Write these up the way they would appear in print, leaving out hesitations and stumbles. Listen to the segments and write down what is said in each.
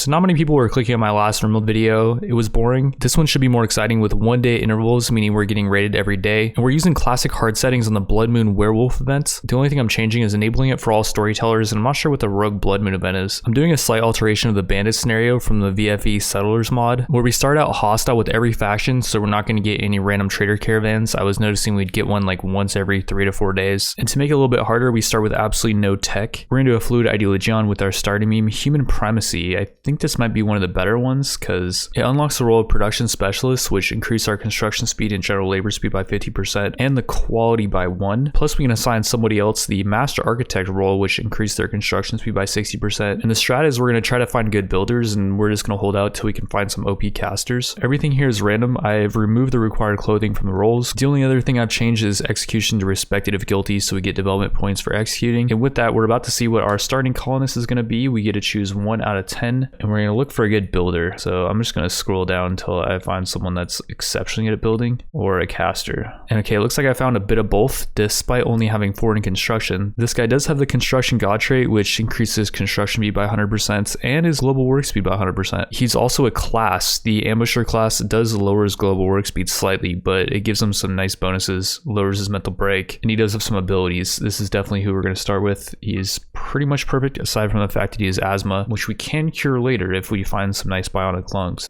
So not many people were clicking on my last RimWorld video. It was boring. This one should be more exciting with 1-day intervals, meaning we're getting raided every day. And we're using classic hard settings on the Blood Moon Werewolf event. The only thing I'm changing is enabling it for all storytellers, and I'm not sure what the Rogue Blood Moon event is. I'm doing a slight alteration of the bandit scenario from the VFE Settlers mod, where we start out hostile with every faction, so we're not going to get any random trader caravans. I was noticing we'd get one like once every 3 to 4 days. And to make it a little bit harder, we start with absolutely no tech. We're into a fluid ideology with our starting meme, Human Primacy. I think this might be one of the better ones because it unlocks the role of production specialist, which increase our construction speed and general labor speed by 50% and the quality by 1. Plus we can assign somebody else the master architect role, which increase their construction speed by 60%. And the strat is we're going to try to find good builders, and we're just going to hold out till we can find some OP casters. Everything here is random. I've removed the required clothing from the roles. The only other thing I've changed is execution to respected if guilty, so we get development points for executing. And with that, we're about to see what our starting colonist is going to be. We get to choose 1 out of 10, and we're going to look for a good builder. So I'm just going to scroll down until I find someone that's exceptionally good at building or a caster. And okay, it looks like I found a bit of both despite only having 4 in construction. This guy does have the construction god trait, which increases construction speed by 100% and his global work speed by 100%. He's also a class. The ambusher class does lower his global work speed slightly, but it gives him some nice bonuses, lowers his mental break, and he does have some abilities. This is definitely who we're going to start with. He's pretty much perfect aside from the fact that he has asthma, which we can cure later if we find some nice bionic lungs.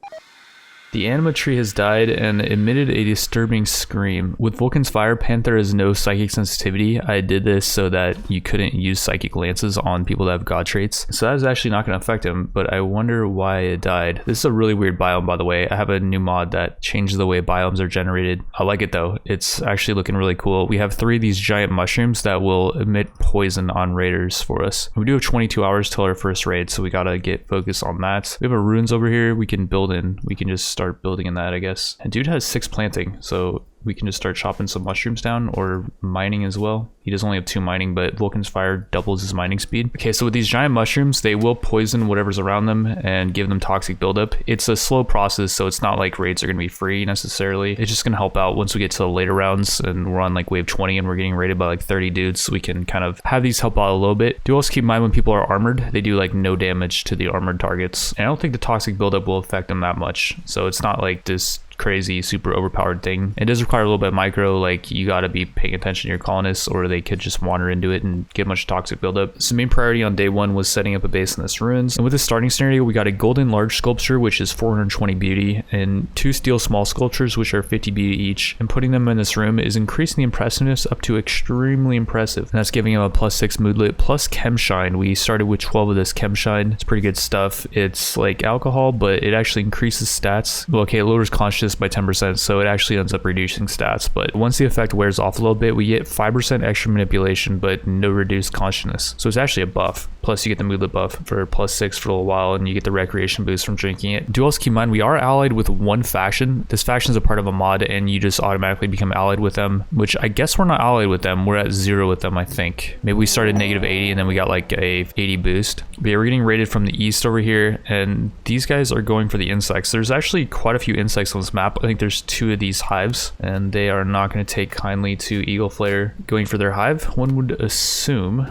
The anima tree has died and emitted a disturbing scream. With Vulcan's Fire, Panther has no psychic sensitivity. I did this so that you couldn't use psychic lances on people that have god traits. So that is actually not going to affect him, but I wonder why it died. This is a really weird biome, by the way. I have a new mod that changes the way biomes are generated. I like it though. It's actually looking really cool. We have 3 of these giant mushrooms that will emit poison on raiders for us. We do have 22 hours till our first raid, so we gotta get focused on that. We have a ruins over here we can build in. We can just start building in that, I guess. And dude has 6 planting, so we can just start chopping some mushrooms down or mining as well. He does only have 2 mining, but Vulcan's Fire doubles his mining speed. Okay, so with these giant mushrooms, they will poison whatever's around them and give them toxic buildup. It's a slow process, so it's not like raids are going to be free necessarily. It's just going to help out once we get to the later rounds and we're on like wave 20 and we're getting raided by like 30 dudes, so we can kind of have these help out a little bit. Do also keep in mind when people are armored, they do like no damage to the armored targets. And I don't think the toxic buildup will affect them that much. So it's not like this crazy super overpowered thing. It does require a little bit of micro, like you got to be paying attention to your colonists or they could just wander into it and get much toxic buildup. So main priority on day 1 was setting up a base in this ruins, and with this starting scenario we got a golden large sculpture which is 420 beauty and 2 steel small sculptures which are 50 beauty each, and putting them in this room is increasing the impressiveness up to extremely impressive, and that's giving him a +6 moodlet plus chem shine. We started with 12 of this chem shine. It's pretty good stuff. It's like alcohol, but it actually increases stats. Well, okay, it lowers consciousness by 10%, so it actually ends up reducing stats, but once the effect wears off a little bit we get 5% extra manipulation but no reduced consciousness, so it's actually a buff. Plus you get the moodlet buff for +6 for a little while, and you get the recreation boost from drinking it. Do also keep in mind we are allied with 1 faction. This faction is a part of a mod and you just automatically become allied with them, which I guess we're not allied with them. We're at 0 with them, I think. Maybe we started -80 and then we got like a 80 boost. But yeah, we're getting raided from the east over here, and these guys are going for the insects. There's actually quite a few insects on this map. I think there's 2 of these hives, and they are not going to take kindly to Eagle Flare going for their hive, one would assume.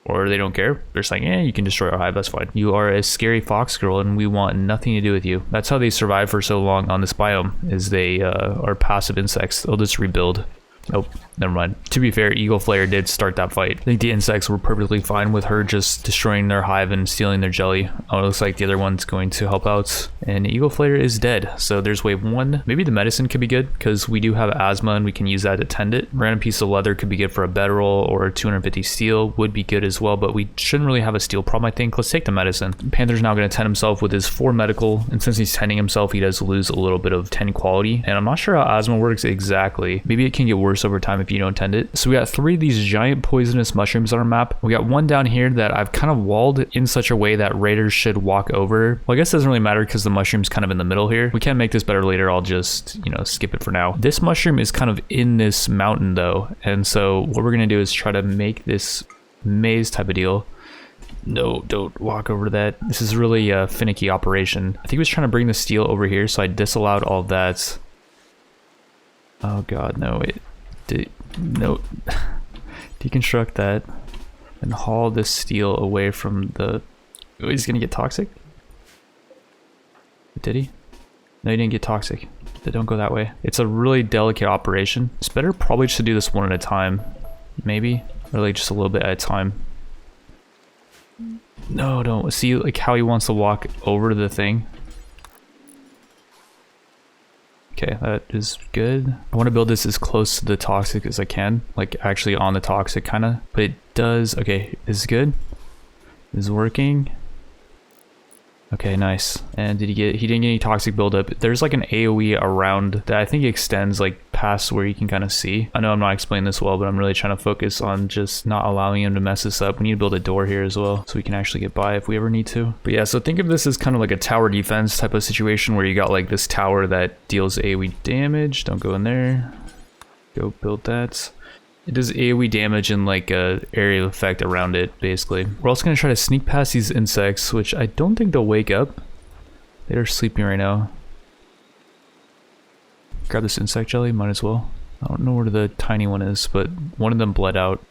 Or they don't care. They're saying, yeah, you can destroy our hive, that's fine. You are a scary fox girl and we want nothing to do with you. That's how they survive for so long on this biome, is they are passive insects. They'll just rebuild. Oh, never mind. To be fair, Eagle Flare did start that fight. I think the insects were perfectly fine with her just destroying their hive and stealing their jelly. Oh, it looks like the other one's going to help out. And Eagle Flare is dead. So there's wave 1. Maybe the medicine could be good because we do have asthma and we can use that to tend it. Random piece of leather could be good for a bedroll, or 250 steel would be good as well, but we shouldn't really have a steel problem, I think. Let's take the medicine. Panther's now going to tend himself with his 4 medical, and since he's tending himself, he does lose a little bit of 10 quality. And I'm not sure how asthma works exactly. Maybe it can get worse over time if you don't tend it. So we got 3 of these giant poisonous mushrooms on our map. We got 1 down here that I've kind of walled in such a way that raiders should walk over. Well, I guess it doesn't really matter because the mushroom's kind of in the middle here. We can make this better later. I'll just, you know, skip it for now. This mushroom is kind of in this mountain though, and so what we're gonna do is try to make this maze type of deal. No, don't walk over that. This is really a finicky operation. I think he was trying to bring the steel over here, so I disallowed all that. Oh god, no, wait. No. Deconstruct that and haul this steel away from the... Oh, he's gonna get toxic? Did he? No, he didn't get toxic. They don't go that way. It's a really delicate operation. It's better probably just to do this one at a time. Maybe. Or like just a little bit at a time. No, don't. See like how he wants to walk over to the thing? Okay, that is good. I want to build this as close to the toxic as I can. Like actually on the toxic kind of. But it does. Okay, this is good. This is working. Okay, nice. And did he didn't get any toxic buildup. There's like an AoE around that I think extends like past where you can kind of see. I know I'm not explaining this well, but I'm really trying to focus on just not allowing him to mess this up. We need to build a door here as well so we can actually get by if we ever need to. But yeah, so think of this as kind of like a tower defense type of situation where you got like this tower that deals AoE damage. Don't go in there. Go build that. It does AoE damage and like a area effect around it, basically. We're also going to try to sneak past these insects, which I don't think they'll wake up. They're sleeping right now. Grab this insect jelly, might as well. I don't know where the tiny one is, but one of them bled out.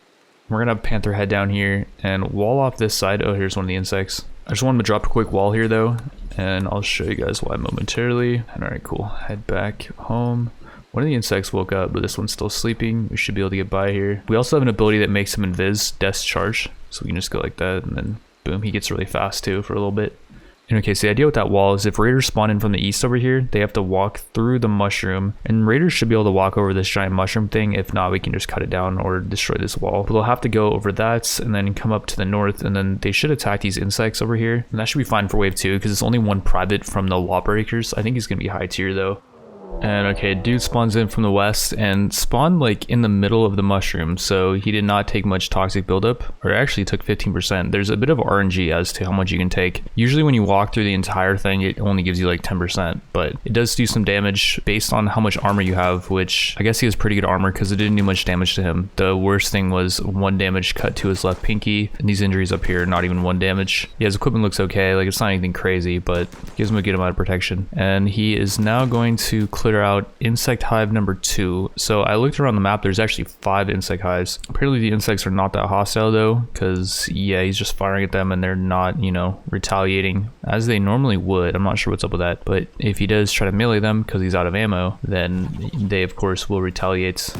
We're going to have Panther head down here and wall off this side. Oh, here's one of the insects. I just wanted to drop a quick wall here though, and I'll show you guys why momentarily. Alright, cool. Head back home. One of the insects woke up, but this one's still sleeping. We should be able to get by here. We also have an ability that makes him invis, death charge. So we can just go like that, and then boom, he gets really fast too for a little bit. And okay, so the idea with that wall is if raiders spawn in from the east over here, they have to walk through the mushroom. And raiders should be able to walk over this giant mushroom thing. If not, we can just cut it down or destroy this wall. But they'll have to go over that and then come up to the north. And then they should attack these insects over here. And that should be fine for wave 2 because it's only one private from the lawbreakers. I think he's going to be high tier though. And okay, dude spawns in from the west and spawned like in the middle of the mushroom, so he did not take much toxic buildup, or actually took 15%. There's a bit of RNG as to how much you can take. Usually when you walk through the entire thing, it only gives you like 10%, but it does do some damage based on how much armor you have, which I guess he has pretty good armor because it didn't do much damage to him. The worst thing was 1 damage cut to his left pinky, and these injuries up here, not even 1 damage. Yeah, his equipment looks okay, like it's not anything crazy, but gives him a good amount of protection. And he is now going to clear out insect hive number 2. So I looked around the map, there's actually 5 insect hives. Apparently the insects are not that hostile though, because yeah, he's just firing at them and they're not, you know, retaliating as they normally would. I'm not sure what's up with that, but if he does try to melee them because he's out of ammo, then they of course will retaliate.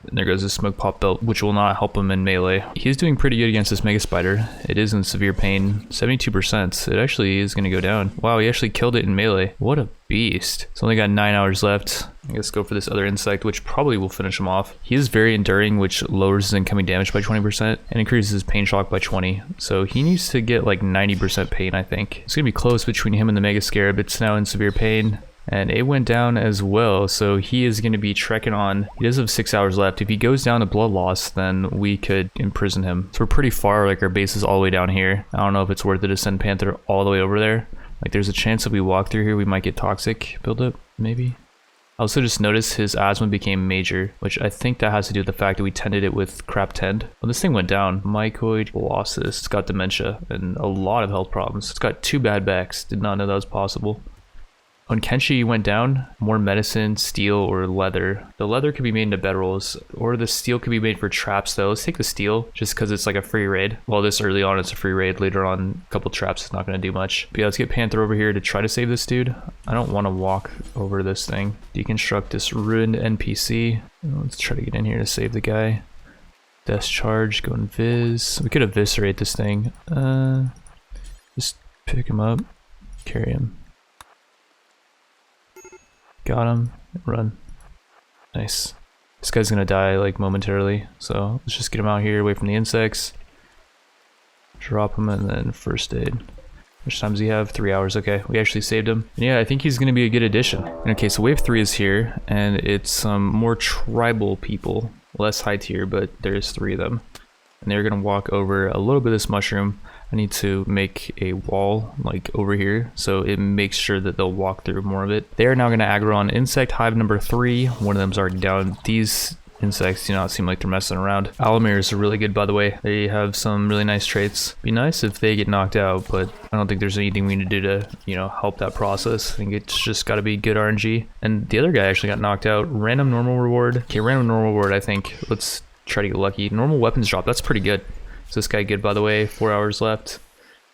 And there goes the smoke pop belt, which will not help him in melee. He's doing pretty good against this mega spider. It is in severe pain, 72%. It actually is going to go down. Wow, he actually killed it in melee. What a beast. It's only got 9 hours left. I guess go for this other insect, which probably will finish him off. He is very enduring, which lowers his incoming damage by 20% and increases his pain shock by 20. So he needs to get like 90% pain, I think. It's going to be close between him and the mega scarab. It's now in severe pain. And it went down as well, so he is going to be trekking on. He does have 6 hours left. If he goes down to blood loss, then we could imprison him. So we're pretty far, like our base is all the way down here. I don't know if it's worth it to send Panther all the way over there. Like there's a chance that we walk through here, we might get toxic buildup, maybe. I also just noticed his asthma became major, which I think that has to do with the fact that we tended it with crap tend. Well, this thing went down. Mycoid colossus. It's got dementia and a lot of health problems. It's got 2 bad backs. Did not know that was possible. When Kenshi went down, more medicine, steel, or leather. The leather could be made into bedrolls, or the steel could be made for traps though. Let's take the steel, just because it's like a free raid. Well, this early on it's a free raid, later on a couple traps is not going to do much. But yeah, let's get Panther over here to try to save this dude. I don't want to walk over this thing. Deconstruct this ruined NPC. Let's try to get in here to save the guy. Death charge, go and viz. We could eviscerate this thing. Just pick him up, carry him. Got him. Run. Nice. This guy's gonna die like momentarily, so let's just get him out here away from the insects. Drop him and then first aid. How much time does he have? 3 hours. Okay, we actually saved him. And yeah, I think he's gonna be a good addition. Okay, so wave 3 is here, and it's some more tribal people. Less high tier, but there's 3 of them. And they're gonna walk over a little bit of this mushroom. I need to make a wall like over here so it makes sure that they'll walk through more of it. They are now going to aggro on insect hive number 3. One of them's already down. These insects do not seem like they're messing around. Alamirs are really good, by the way. They have some really nice traits. Be nice if they get knocked out, but I don't think there's anything we need to do to, you know, help that process. I think it's just got to be good RNG. And the other guy actually got knocked out. Random normal reward. Okay, random normal reward, I think. Let's try to get lucky. Normal weapons drop. That's pretty good. Is this guy good, by the way? 4 hours left.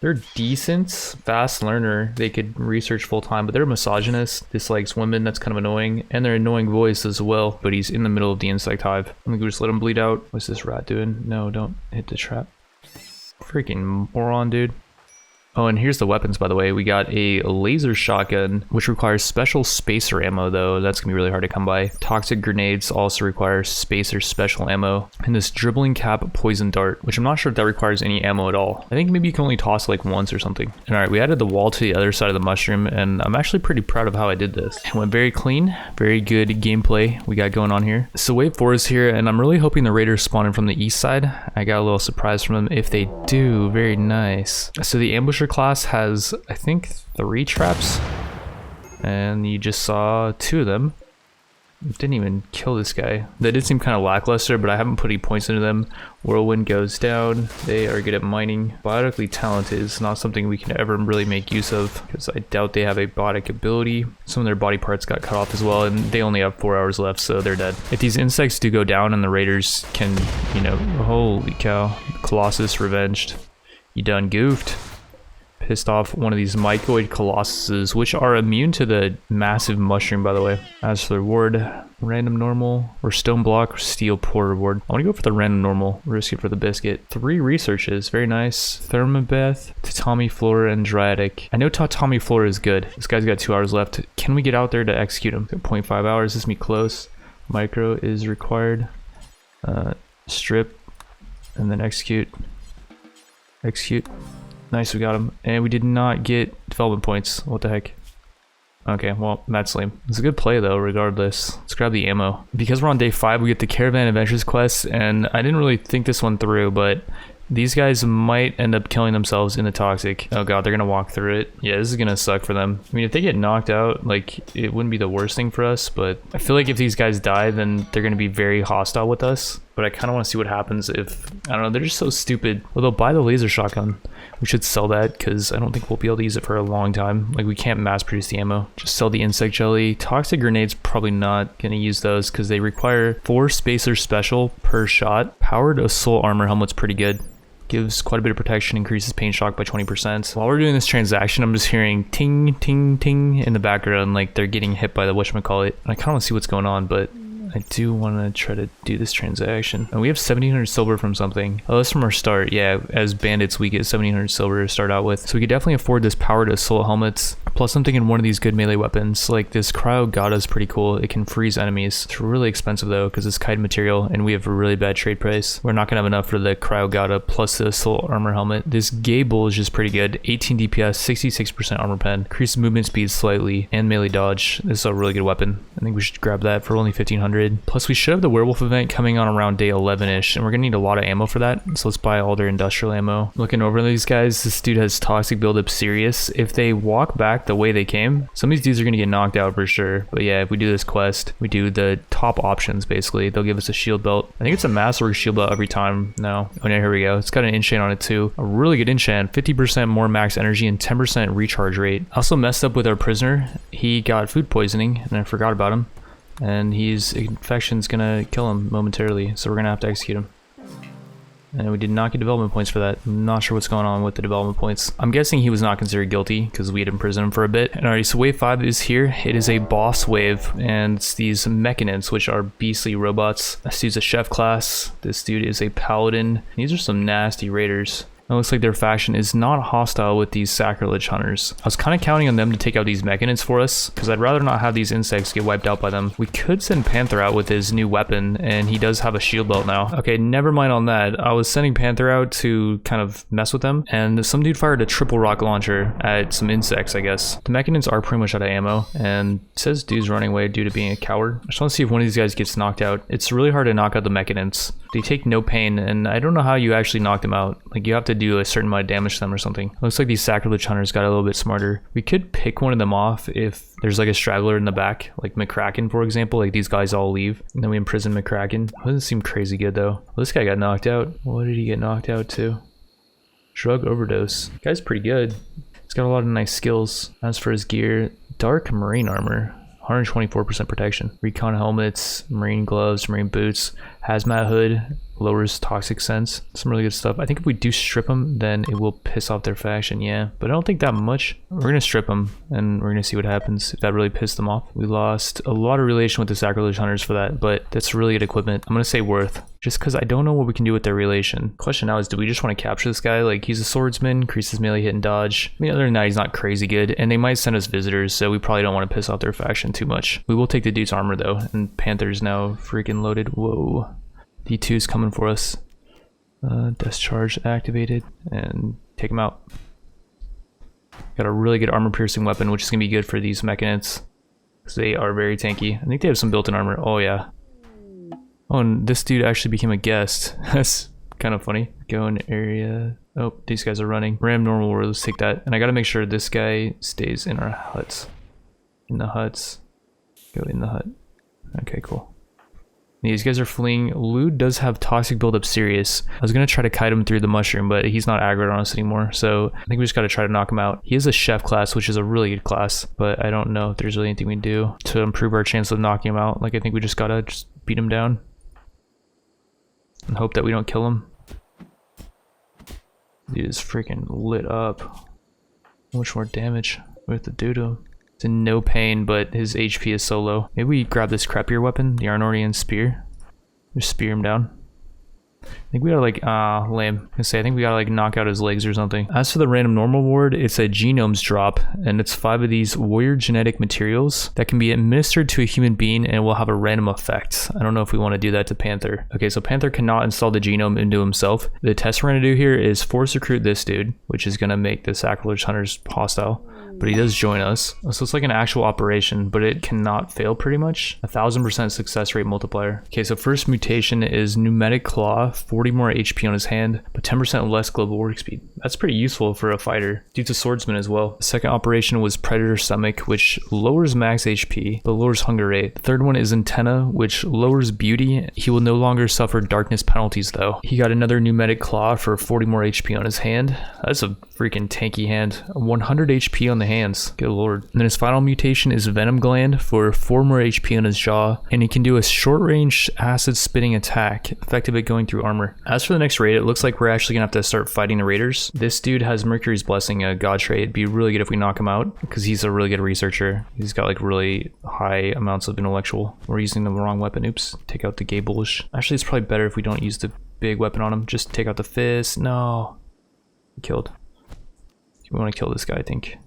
They're decent, fast learner. They could research full time, but they're misogynist, dislikes women. That's kind of annoying. And their annoying voice as well. But he's in the middle of the insect hive. I think we just let him bleed out. What's this rat doing? No, don't hit the trap. Freaking moron, dude. Oh, and here's the weapons, by the way. We got a laser shotgun, which requires special spacer ammo, though. That's gonna be really hard to come by. Toxic grenades also require spacer special ammo. And this dribbling cap poison dart, which I'm not sure if that requires any ammo at all. I think maybe you can only toss like once or something. And all right, we added the wall to the other side of the mushroom, and I'm actually pretty proud of how I did this. It went very clean, very good gameplay we got going on here. So wave 4 is here, and I'm really hoping the raiders spawn in from the east side. I got a little surprise from them. If they do, very nice. So the ambusher class has, I think, 3 traps, and you just saw 2 of them. Didn't even kill this guy. They did seem kind of lackluster, but I haven't put any points into them. Whirlwind goes down. They are good at mining. Biotically talented is not something we can ever really make use of, because I doubt they have a biotic ability. Some of their body parts got cut off as well, and they only have 4 hours left, so they're dead. If these insects do go down and the raiders can, you know, holy cow, Colossus revenged. You done goofed. Pissed off one of these mycoid colossuses, which are immune to the massive mushroom, by the way. As for the reward, random normal or stone block or steel poor reward. I want to go for the random normal, risk it for the biscuit. 3 researches, very nice. Thermobeth, tatami floor, and dryatic. I know tatami floor is good. This guy's got 2 hours left. Can we get out there to execute him? 0.5 hours, this is me close. Micro is required. Strip, and then execute. Execute. Nice, we got him. And we did not get development points. What the heck? Okay, well, that's lame. It's a good play, though, regardless. Let's grab the ammo. Because we're on day 5, we get the Caravan Adventures quest, and I didn't really think this one through, but these guys might end up killing themselves in the toxic. Oh god, they're gonna walk through it. Yeah, this is gonna suck for them. I mean, if they get knocked out, like, it wouldn't be the worst thing for us, but I feel like if these guys die, then they're gonna be very hostile with us. But I kind of want to see what happens if, I don't know, they're just so stupid. Well, they'll buy the laser shotgun. We should sell that, because I don't think we'll be able to use it for a long time. Like, we can't mass produce the ammo. Just sell the insect jelly. Toxic grenades, probably not gonna use those, because they require 4 spacer special per shot. Powered assault armor helmet's pretty good. Gives quite a bit of protection, increases pain shock by 20%. While we're doing this transaction, I'm just hearing ting, ting, ting in the background, like they're getting hit by the whatchamacallit. I kind of want to see what's going on, but I do want to try to do this transaction. And we have 1700 silver from something. Oh, that's from our start. Yeah, as bandits, we get 1700 silver to start out with. So we could definitely afford this powered assault helmets. Plus, I'm thinking one of these good melee weapons. Like this Cryo Gata is pretty cool. It can freeze enemies. It's really expensive though, because it's chitin material, and we have a really bad trade price. We're not gonna have enough for the Cryo Gata plus the assault armor helmet. This Gable is just pretty good. 18 DPS, 66% armor pen, increases movement speed slightly, and melee dodge. This is a really good weapon. I think we should grab that for only 1500. Plus, we should have the werewolf event coming on around day 11-ish, and we're gonna need a lot of ammo for that. So let's buy all their industrial ammo. Looking over these guys, this dude has toxic buildup serious. If they walk back the way they came, some of these dudes are gonna get knocked out for sure. But yeah, if we do this quest, we do the top options basically. They'll give us a shield belt. I think it's a masterwork shield belt every time. No. Oh no, here we go. It's got an enchant on it too. A really good enchant. 50% more max energy and 10% recharge rate. I also messed up with our prisoner. He got food poisoning, and I forgot about him. And his infection's gonna kill him momentarily, so we're gonna have to execute him. And we did not get development points for that. I'm not sure what's going on with the development points. I'm guessing he was not considered guilty because we had imprisoned him for a bit. And alright, so wave 5 is here. It is a boss wave, and it's these mechanants, which are beastly robots. This dude's a chef class. This dude is a paladin. These are some nasty raiders. It looks like their faction is not hostile with these sacrilege hunters. I was kind of counting on them to take out these mechanants for us, because I'd rather not have these insects get wiped out by them. We could send Panther out with his new weapon, and he does have a shield belt now. Okay, never mind on that. I was sending Panther out to kind of mess with them, and some dude fired a triple rocket launcher at some insects, I guess. The mechanants are pretty much out of ammo, and it says dude's running away due to being a coward. I just want to see if one of these guys gets knocked out. It's really hard to knock out the mechanants. They take no pain, and I don't know how you actually knock them out. Like, you have to do a certain amount of damage to them or something. Looks like these sacrilege hunters got a little bit smarter. We could pick one of them off if there's like a straggler in the back, like McCracken, for example. Like, these guys all leave, and then we imprison McCracken. Doesn't seem crazy good though. Well, this guy got knocked out. What did he get knocked out to? Drug overdose. Guy's pretty good. He's got a lot of nice skills. As for his gear, dark marine armor. 124% protection. Recon helmets, marine gloves, marine boots. Hazmat hood, lowers toxic sense. Some really good stuff. I think if we do strip them, then it will piss off their faction, yeah. But I don't think that much. We're gonna strip them, and we're gonna see what happens if that really pissed them off. We lost a lot of relation with the sacrilege hunters for that, but that's really good equipment. I'm gonna say worth, just because I don't know what we can do with their relation. Question now is, do we just want to capture this guy? Like, he's a swordsman, increases melee hit and dodge. I mean, other than that, he's not crazy good, and they might send us visitors, so we probably don't want to piss off their faction too much. We will take the dude's armor though, and Panther's now freaking loaded. Whoa. D2's coming for us. Death charge activated, and take him out. Got a really good armor piercing weapon, which is gonna be good for these mechanics, because they are very tanky. I think they have some built-in armor. Oh yeah. Oh, and this dude actually became a guest. That's kind of funny. Go in area. Oh, these guys are running. Ram normal world, let's take that. And I gotta make sure this guy stays in our huts. In the huts. Go in the hut. Okay, cool. These guys are fleeing. Lude does have toxic buildup serious. I was gonna try to kite him through the mushroom, but he's not aggroed on us anymore, so I think we just gotta try to knock him out. He is a chef class, which is a really good class, but I don't know if there's really anything we can do to improve our chance of knocking him out. Like, I think we just gotta beat him down and hope that we don't kill him. Dude is freaking lit up. How much more damage we have to do to him? It's in no pain, but his HP is so low. Maybe we grab this crappier weapon, the Arnorian spear. Just spear him down. I think we gotta like, lame. I think we gotta like knock out his legs or something. As for the random normal ward, it's a genomes drop, and it's 5 of these warrior genetic materials that can be administered to a human being and it will have a random effect. I don't know if we want to do that to Panther. Okay, so Panther cannot install the genome into himself. The test we're gonna do here is force recruit this dude, which is gonna make the sacrilege hunters hostile. But he does join us. So it's like an actual operation, but it cannot fail pretty much. 1000% success rate multiplier. Okay, so first mutation is pneumatic claw, 40 more HP on his hand, but 10% less global work speed. That's pretty useful for a fighter. Dude's a swordsman as well. The second operation was predator stomach, which lowers max HP, but lowers hunger rate. The third one is antenna, which lowers beauty. He will no longer suffer darkness penalties though. He got another pneumatic claw for 40 more HP on his hand. That's a freaking tanky hand. 100 HP on the hands. Good lord. And then his final mutation is venom gland for 4 more HP on his jaw, and he can do a short range acid spitting attack, effective at going through armor. As for the next raid, it looks like we're actually gonna have to start fighting the raiders. This dude has Mercury's Blessing, a god trait. It'd be really good if we knock him out, because he's a really good researcher. He's got like really high amounts of intellectual. We're using the wrong weapon. Oops. Take out the gay bullish. Actually, it's probably better if we don't use the big weapon on him. Just take out the fist. No. Killed. We want to kill this guy, I think.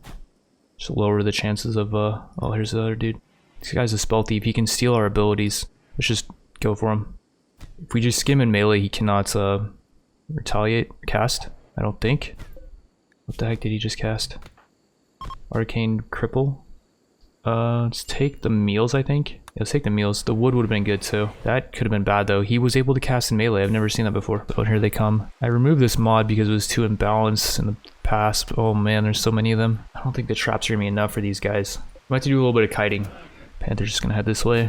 Just lower the chances of, oh, here's the other dude. This guy's a spell thief. He can steal our abilities. Let's just go for him. If we just skim in melee, he cannot, retaliate or cast, I don't think. What the heck did he just cast? Arcane cripple. Let's take the meals, I think. Yeah, let's take the meals. The wood would have been good too. That could have been bad though. He was able to cast in melee. I've never seen that before. Oh, here they come. I removed this mod because it was too imbalanced in the past. Oh man, there's so many of them. I don't think the traps are gonna be enough for these guys. We might have to do a little bit of kiting. Panther's just gonna head this way.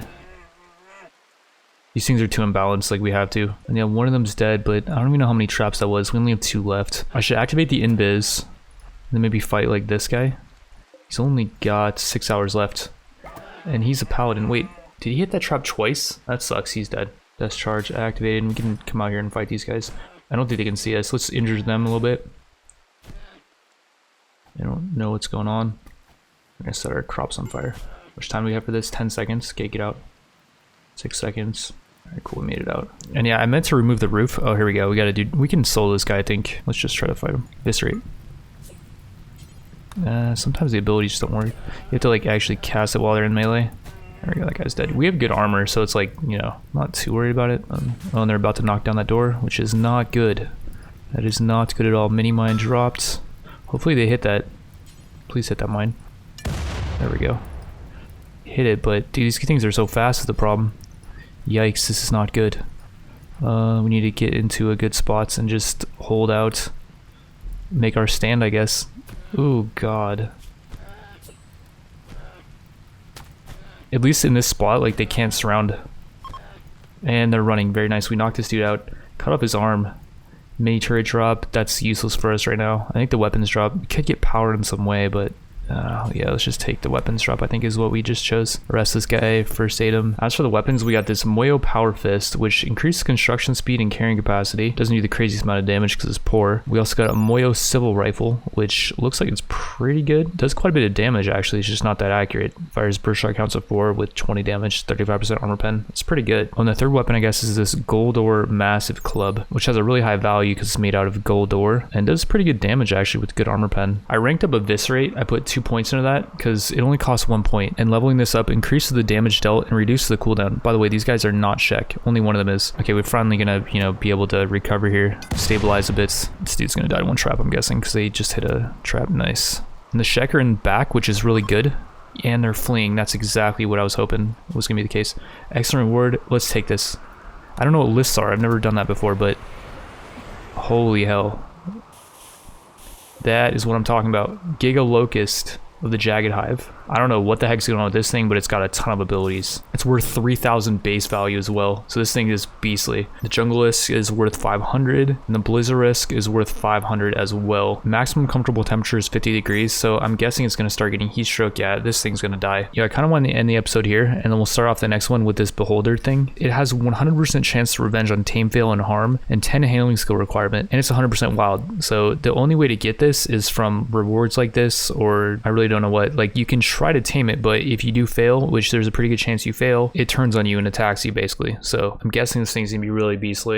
These things are too imbalanced, like we have to. And yeah, one of them's dead, but I don't even know how many traps that was. We only have 2 left. I should activate the invis, and then maybe fight like this guy. He's only got 6 hours left. And he's a paladin. Wait, did he hit that trap twice? That sucks, he's dead. Death charge activated, and we can come out here and fight these guys. I don't think they can see us. Let's injure them a little bit. They don't know what's going on. We're gonna set our crops on fire. How much time do we have for this? 10 seconds. Okay, get out. 6 seconds. Alright, cool, we made it out. And yeah, I meant to remove the roof. Oh, here we go. We gotta do, we can solo this guy, I think. Let's just try to fight him. Eviscerate. Sometimes the abilities just don't work. You have to like actually cast it while they're in melee. There we go, that guy's dead. We have good armor, so it's like, you know, not too worried about it. Oh, and they're about to knock down that door, which is not good. That is not good at all. Mini mine dropped. Hopefully they hit that. Please hit that mine. There we go. Hit it, but dude, these things are so fast is the problem. Yikes, this is not good. We need to get into a good spots and just hold out. Make our stand, I guess. Ooh, God. At least in this spot, like, they can't surround. And they're running. Very nice. We knocked this dude out. Cut off his arm. Mini turret drop. That's useless for us right now. I think the weapons drop. We could get power in some way, but Yeah, let's just take the weapons drop, I think is what we just chose. Arrest this guy, first aid him. As for the weapons, we got this Moyo Power Fist, which increases construction speed and carrying capacity. Doesn't do the craziest amount of damage because it's poor. We also got a Moyo Civil Rifle, which looks like it's pretty good. Does quite a bit of damage actually, it's just not that accurate. Fires burst shot counts of 4 with 20 damage, 35% armor pen. It's pretty good. And the third weapon, I guess, is this Gold Ore Massive Club, which has a really high value because it's made out of gold ore and does pretty good damage actually with good armor pen. I ranked up Eviscerate. I put 2 points into that because it only costs 1 point, and leveling this up increases the damage dealt and reduces the cooldown. By the way, these guys are not Shek. Only one of them is. Okay, we're finally gonna, you know, be able to recover here, stabilize a bit. This dude's gonna die in one trap, I'm guessing, because they just hit a trap. Nice. And the Shek are in back, which is really good. And they're fleeing. That's exactly what I was hoping was gonna be the case. Excellent reward. Let's take this. I don't know what lists are. I've never done that before, but holy hell. That is what I'm talking about. Giga Locust of the Jagged Hive. I don't know what the heck's going on with this thing, but it's got a ton of abilities. It's worth 3,000 base value as well, so this thing is beastly. The Jungleisk is worth 500, and the Blizzarisk is worth 500 as well. Maximum comfortable temperature is 50 degrees, so I'm guessing it's going to start getting heat stroke. Yeah, this thing's going to die. Yeah, I kind of want to end the episode here, and then we'll start off the next one with this Beholder thing. It has 100% chance to revenge on Tame, Fail, and Harm, and 10 handling skill requirement, and it's 100% wild. So the only way to get this is from rewards like this, or I really don't know what. Like, you can try to tame it, but if you do fail, which there's a pretty good chance you fail, it turns on you and attacks you basically. So I'm guessing this thing's gonna be really beastly.